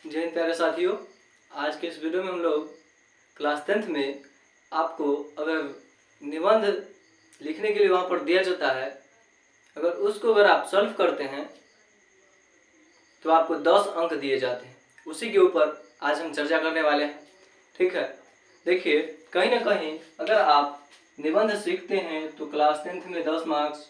जय हिंद प्यारे साथियों। आज के इस वीडियो में हम लोग क्लास 10th में आपको अगर निबंध लिखने के लिए वहाँ पर दिया जाता है, अगर आप सॉल्व करते हैं तो आपको 10 अंक दिए जाते हैं। उसी के ऊपर आज हम चर्चा करने वाले हैं। ठीक है, देखिए कहीं ना कहीं अगर आप निबंध सीखते हैं तो क्लास 10th में 10 मार्क्स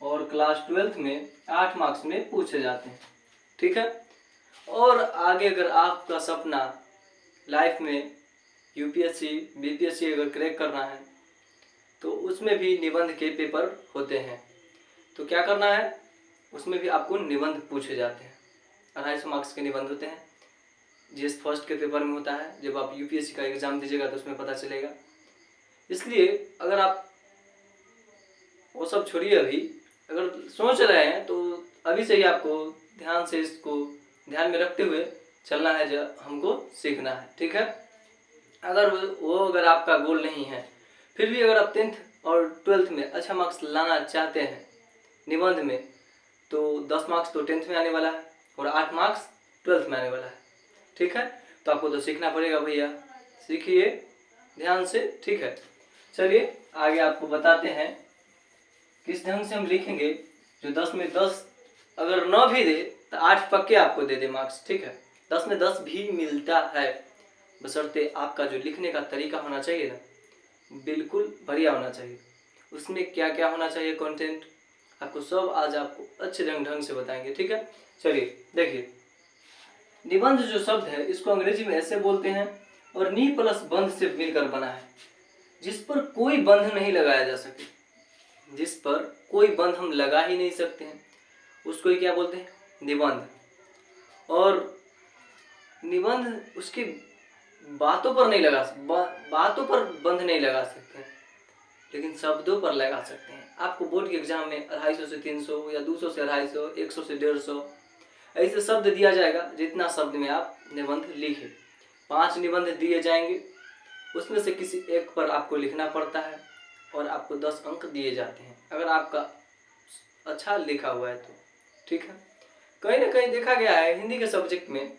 और क्लास 12th में 8 मार्क्स में पूछे जाते हैं। ठीक है, और आगे अगर आपका सपना लाइफ में यूपीएससी बीपीएससी अगर क्रैक करना है तो उसमें भी निबंध के पेपर होते हैं। तो क्या करना है, उसमें भी आपको निबंध पूछे जाते हैं। 250 मार्क्स के निबंध होते हैं। जीएस फर्स्ट के पेपर में होता है। जब आप यूपीएससी का एग्ज़ाम दीजिएगा तो उसमें पता चलेगा। इसलिए अगर आप वो सब छोड़िए, अभी अगर सोच रहे हैं तो अभी से ही आपको ध्यान से इसको ध्यान में रखते हुए चलना है, जो हमको सीखना है। ठीक है, अगर आपका गोल नहीं है, फिर भी अगर आप 10th और 12th में अच्छा मार्क्स लाना चाहते हैं निबंध में, तो 10 मार्क्स तो 10th में आने वाला है और 8 मार्क्स 12th में आने वाला है। ठीक है, तो आपको तो सीखना पड़ेगा भैया, सीखिए ध्यान से। ठीक है, चलिए आगे आपको बताते हैं किस ढंग से हम लिखेंगे जो 10 में 10 अगर न भी दे तो 8 पक्के आपको दे दे मार्क्स। ठीक है, 10 में 10 भी मिलता है, बशर्ते आपका जो लिखने का तरीका होना चाहिए ना, बिल्कुल बढ़िया होना चाहिए। उसमें क्या क्या होना चाहिए कंटेंट, आपको सब आज आपको अच्छे ढंग से बताएंगे। ठीक है, चलिए देखिए, निबंध जो शब्द है इसको अंग्रेजी में ऐसे बोलते हैं और नी प्लस बंध से मिलकर बना है, जिस पर कोई बंध नहीं लगाया जा सके। जिस पर कोई बंध हम लगा ही नहीं सकते हैं उसको ही क्या बोलते हैं, निबंध। और निबंध उसकी बातों पर नहीं बातों पर बंध नहीं लगा सकते हैं, लेकिन शब्दों पर लगा सकते हैं। आपको बोर्ड के एग्जाम में 250 से 300 या 200 से 250, 100 से 150 ऐसे शब्द दिया जाएगा, जितना शब्द में आप निबंध लिखे। 5 निबंध दिए जाएंगे, उसमें से किसी एक पर आपको लिखना पड़ता है और आपको 10 अंक दिए जाते हैं अगर आपका अच्छा लिखा हुआ है तो। ठीक है, कहीं ना कहीं देखा गया है हिंदी के सब्जेक्ट में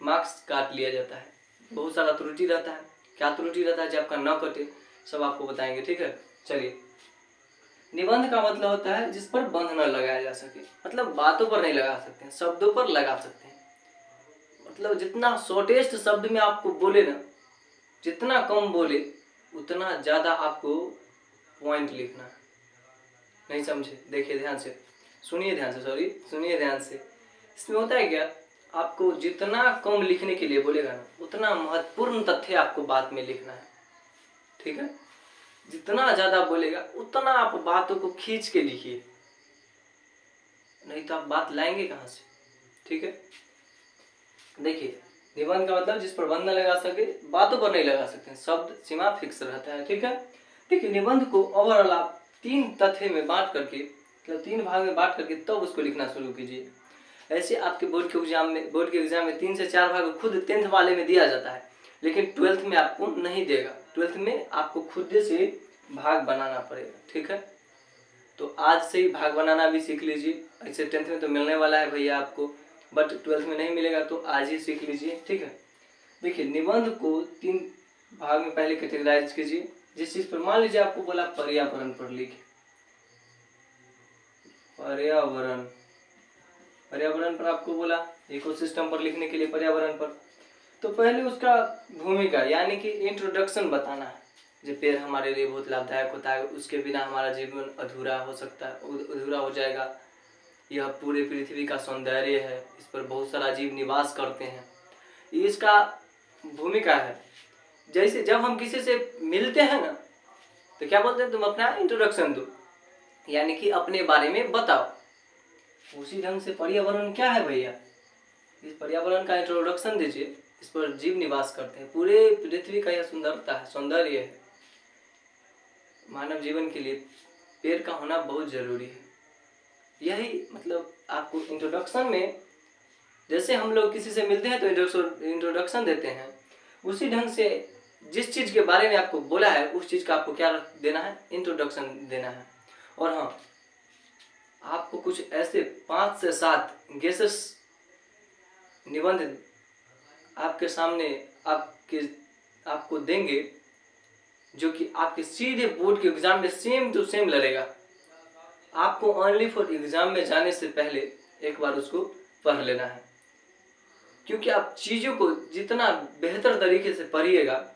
मार्क्स काट लिया जाता है, बहुत सारा त्रुटि रहता है। क्या त्रुटि रहता है जो आपका न कटे, सब आपको बताएंगे। ठीक है, चलिए, निबंध का मतलब होता है जिस पर बंध न लगाया जा सके, मतलब बातों पर नहीं लगा सकते हैं, शब्दों पर लगा सकते हैं। मतलब जितना शॉर्टेस्ट शब्द में आपको बोले ना, जितना कम बोले उतना ज़्यादा आपको पॉइंट लिखना है। नहीं समझे, देखिए ध्यान से, सुनिए ध्यान से। इसमें होता है क्या, आपको जितना कम लिखने के लिए बोलेगा ना, उतना महत्वपूर्ण तथ्य आपको बात में लिखना है। ठीक है, जितना ज़्यादा बोलेगा उतना आप बातों को खींच के लिखिए, नहीं तो आप बात लाएंगे कहाँ से। ठीक है, देखिए, निबंध का मतलब जिस पर बंध न लगा सके, बातों पर नहीं लगा सकते, शब्द सीमा फिक्स रहता है। ठीक है, देखिए, निबंध को ओवरऑल आप 3 तथ्य में बांट करके, मतलब 3 भाग में बांट करके तब उसको लिखना शुरू कीजिए। ऐसे आपके बोर्ड के एग्जाम में 3 से 4 भाग खुद 10th वाले में दिया जाता है, लेकिन 12th में आपको नहीं देगा। 12th में आपको खुद से भाग बनाना पड़ेगा। ठीक है, तो आज से ही भाग बनाना भी सीख लीजिए। ऐसे 10th में तो मिलने वाला है भैया आपको, बट 12th में नहीं मिलेगा, तो आज ही सीख लीजिए। ठीक है, देखिए, निबंध को 3 भाग में पहले कैटेगराइज कीजिए। जिस चीज पर, मान लीजिए आपको बोला पर्यावरण पर लिखे, पर्यावरण पर आपको बोला इकोसिस्टम पर लिखने के लिए, पर्यावरण पर, तो पहले उसका भूमिका यानी कि इंट्रोडक्शन बताना है। जो पेड़ हमारे लिए बहुत लाभदायक होता है, उसके बिना हमारा जीवन अधूरा हो सकता है, अधूरा हो जाएगा। यह पूरे पृथ्वी का सौंदर्य है, इस पर बहुत सारा जीव निवास करते हैं, ये इसका भूमिका है। जैसे जब हम किसी से मिलते हैं ना, तो क्या बोलते हैं, तुम अपना इंट्रोडक्शन दो, यानी कि अपने बारे में बताओ। उसी ढंग से पर्यावरण क्या है भैया, इस पर्यावरण का इंट्रोडक्शन दीजिए। इस पर जीव निवास करते हैं, पूरे पृथ्वी का यह सुंदरता है, सौंदर्य है। मानव जीवन के लिए पेड़ का होना बहुत जरूरी है। यही मतलब आपको इंट्रोडक्शन में, जैसे हम लोग किसी से मिलते हैं तो इंट्रोडक्शन देते हैं, उसी ढंग से जिस चीज के बारे में आपको बोला है उस चीज का आपको क्या देना है, इंट्रोडक्शन देना है। और हाँ, आपको कुछ ऐसे 5 से 7 गेसेस निबंध आपके सामने आपको देंगे, जो कि आपके सीधे बोर्ड के एग्जाम में सेम टू सेम लड़ेगा। आपको ओनली फॉर एग्जाम में जाने से पहले एक बार उसको पढ़ लेना है, क्योंकि आप चीज़ों को जितना बेहतर तरीके से पढ़िएगा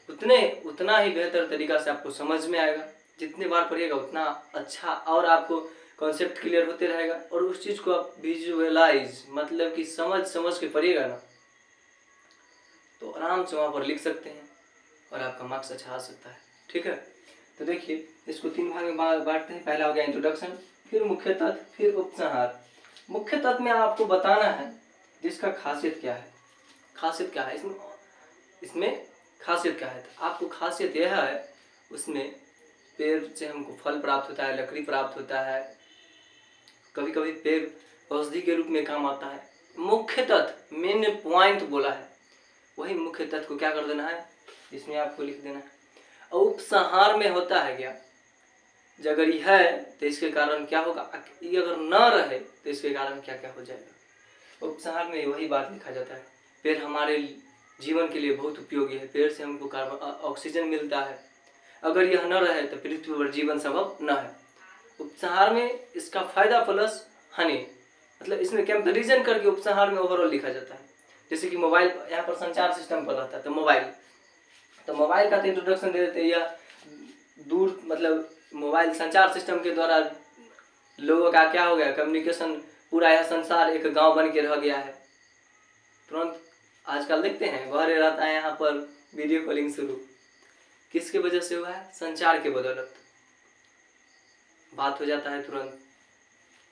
उतना ही बेहतर तरीका से आपको समझ में आएगा। जितनी बार पढ़िएगा उतना अच्छा, और आपको कॉन्सेप्ट क्लियर होते रहेगा। और उस चीज़ को आप विजुअलाइज मतलब कि समझ के पढ़िएगा ना, तो आराम से वहाँ पर लिख सकते हैं और आपका मार्क्स अच्छा आ सकता है। ठीक है, तो देखिए इसको 3 भाग में बांटते हैं। पहला हो गया इंट्रोडक्शन, फिर मुख्य तत्व, फिर उपसंहार। मुख्य तत्व में आपको बताना है जिसका खासियत क्या है। खासियत क्या है इसमें खासियत क्या है? तो आपको खासियत यह है, उसमें पेड़ से हमको फल प्राप्त होता है, लकड़ी प्राप्त होता है, कभी कभी पेड़ औषधि के रूप में काम आता है। मुख्य तत्व मेन पॉइंट बोला है, वही मुख्य तत्व को क्या कर देना है, इसमें आपको लिख देना है। और उपसंहार में होता है क्या, अगर यह है तो इसके कारण क्या होगा, ये अगर न रहे तो इसके कारण क्या क्या हो जाएगा। उपसंहार में वही बात लिखा जाता है, पेड़ हमारे जीवन के लिए बहुत उपयोगी है, पेड़ से हमको कार्बन ऑक्सीजन मिलता है, अगर यह न रहे तो पृथ्वी पर जीवन संभव न है। उपसंहार में इसका फायदा प्लस हानि, मतलब इसमें कंपैरिजन करके उपसंहार में ओवरऑल लिखा जाता है। जैसे कि मोबाइल, यहाँ पर संचार सिस्टम पर रहता है, तो मोबाइल का तो इंट्रोडक्शन दे देते हैं, या दूर मतलब मोबाइल संचार सिस्टम के द्वारा लोगों का क्या हो गया, कम्युनिकेशन, पूरा यह संसार एक गांव बन के रह गया है। तुरंत आजकल देखते हैं घर रहता है यहाँ पर वीडियो कॉलिंग शुरू, किसके वजह से हुआ है, संचार के बदौलत बात हो जाता है तुरंत।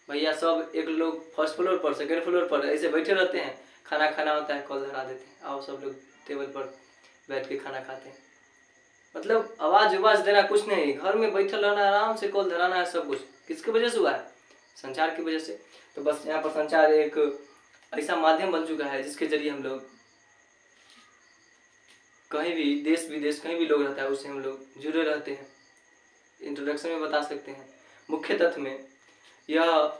भैया सब एक लोग फर्स्ट फ्लोर पर सेकंड फ्लोर पर ऐसे बैठे रहते हैं, खाना खाना होता है कॉल धरा देते हैं, आओ सब लोग टेबल पर बैठ के खाना खाते हैं। मतलब आवाज देना कुछ नहीं, घर में बैठल रहना, आराम से कॉल धराना है, सब कुछ किसकी वजह से हुआ है, संचार की वजह से। तो बस यहाँ पर संचार एक ऐसा माध्यम बन चुका है जिसके जरिए हम लोग कहीं भी देश विदेश कहीं भी लोग रहता है उससे हम लोग जुड़े रहते हैं। इंट्रोडक्शन में बता सकते हैं, मुख्य तत्व में यह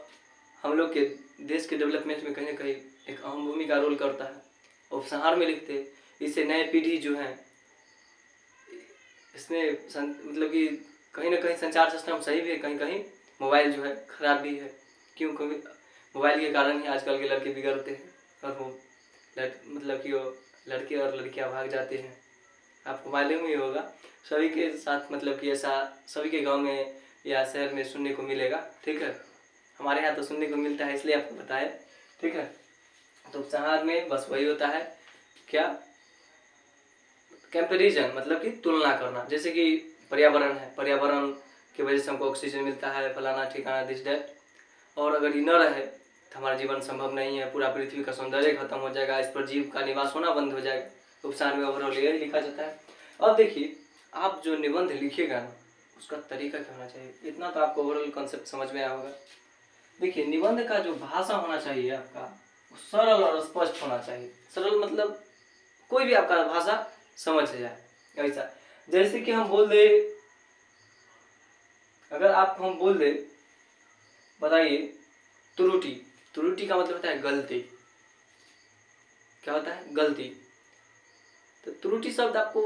हम लोग के देश के डेवलपमेंट में कहीं ना कहीं एक अहम भूमिका रोल करता है। उपसंहार में लिखते इससे नए पीढ़ी जो है, इसमें मतलब कि कहीं ना कहीं संचार सिस्टम सही भी है, कहीं कहीं मोबाइल जो है खराब भी है। क्यों, क्योंकि मोबाइल के कारण ही आजकल के लड़के बिगड़ते हैं और वो मतलब कि वो लड़के और लड़कियां भाग जाते हैं। आपको मालूम ही होगा, सभी के साथ मतलब कि ऐसा सभी के गांव में या शहर में सुनने को मिलेगा। ठीक है, हमारे यहाँ तो सुनने को मिलता है इसलिए आपको बताया। ठीक है, तो उपसंहार में बस वही होता है क्या, कंपैरिजन मतलब कि तुलना करना। जैसे कि पर्यावरण है, पर्यावरण की वजह से हमको ऑक्सीजन मिलता है, फलाना ठिकाना दिस डेट, और अगर ये न रहे तो हमारा जीवन संभव नहीं है, पूरा पृथ्वी का सौंदर्य खत्म हो जाएगा, इस पर जीव का निवास होना बंद हो जाएगा। उपसंहार में ओवरऑल यही लिखा जाता है। अब देखिए आप जो निबंध लिखिएगा ना, उसका तरीका क्या होना चाहिए, इतना तो आपको ओवरऑल कॉन्सेप्ट समझ में आया होगा। देखिए निबंध का जो भाषा होना चाहिए आपका, वो सरल और स्पष्ट होना चाहिए। सरल मतलब कोई भी आपका भाषा समझ जाए, ऐसा। जैसे कि हम बोल दे, अगर आपको हम बोल दे, बताइए त्रुटि, त्रुटि का मतलब होता है गलती। क्या होता है, गलती। तो त्रुटि शब्द आपको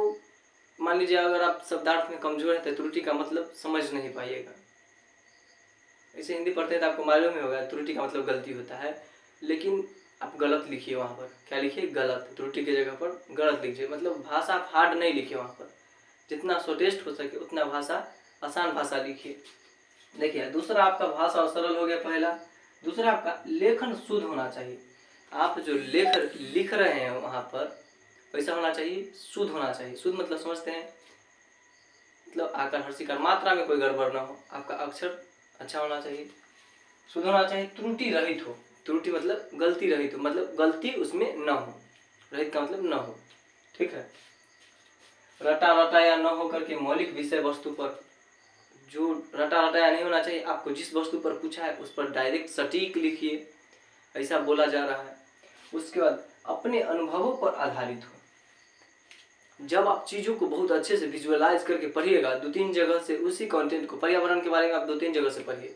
मान लीजिए अगर आप शब्दार्थ में कमजोर है तो त्रुटि का मतलब समझ नहीं पाइएगा। ऐसे हिंदी पढ़ते हैं तो आपको मालूम ही होगा त्रुटि का मतलब गलती होता है, लेकिन आप गलत लिखिए वहाँ पर। क्या लिखिए, गलत। त्रुटि की जगह पर गलत लिखिए, मतलब भाषा आप हार्ड नहीं लिखिए वहाँ पर, जितना शॉर्टेस्ट हो सके उतना भाषा आसान भाषा लिखिए। देखिए दूसरा आपका भाषा सरल हो गया पहला। दूसरा आपका लेखन शुद्ध होना चाहिए। आप जो लिख रहे हैं वहाँ पर वैसा होना चाहिए, शुद्ध होना चाहिए। शुद्ध मतलब समझते हैं, मतलब आकार हर्षिकार मात्रा में कोई गड़बड़ ना हो, आपका अक्षर अच्छा होना चाहिए, शुद्ध होना चाहिए, त्रुटि रहित हो। त्रुटि मतलब गलती रहित हो, मतलब गलती उसमें न हो, रहित का मतलब न हो। ठीक है, रटा रटाया न हो करके मौलिक विषय वस्तु पर, जो रटा रटाया नहीं होना चाहिए। आपको जिस वस्तु पर पूछा है उस पर डायरेक्ट सटीक लिखिए, ऐसा बोला जा रहा है। उसके बाद अपने अनुभवों पर आधारित हो। जब आप चीज़ों को बहुत अच्छे से विजुअलाइज करके पढ़िएगा, 2-3 जगह से उसी कंटेंट को, पर्यावरण के बारे में आप 2-3 जगह से पढ़िए,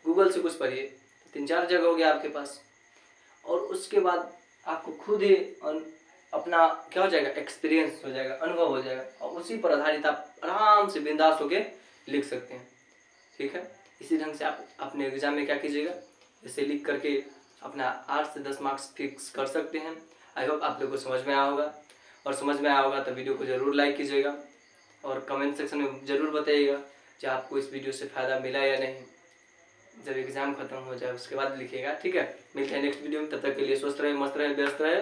गूगल से कुछ पढ़िए, 3-4 जगह हो गया आपके पास। और उसके बाद आपको खुद ही अपना क्या हो जाएगा, एक्सपीरियंस हो जाएगा, अनुभव हो जाएगा, और उसी पर आधारित आप आराम से बिंदास होके लिख सकते हैं। ठीक है, इसी ढंग से आप अपने एग्जाम में क्या कीजिएगा, इसे लिख करके अपना 8 से 10 मार्क्स फिक्स कर सकते हैं। आई होप आप लोग को समझ में आया होगा, और समझ में आया होगा तो वीडियो को ज़रूर लाइक कीजिएगा और कमेंट सेक्शन में ज़रूर बताइएगा कि आपको इस वीडियो से फ़ायदा मिला या नहीं। जब एग्ज़ाम खत्म हो जाए उसके बाद लिखिएगा। ठीक है, मिलते हैं नेक्स्ट वीडियो में, तब तक के लिए स्वस्थ रहे, मस्त रहे, व्यस्त रहे।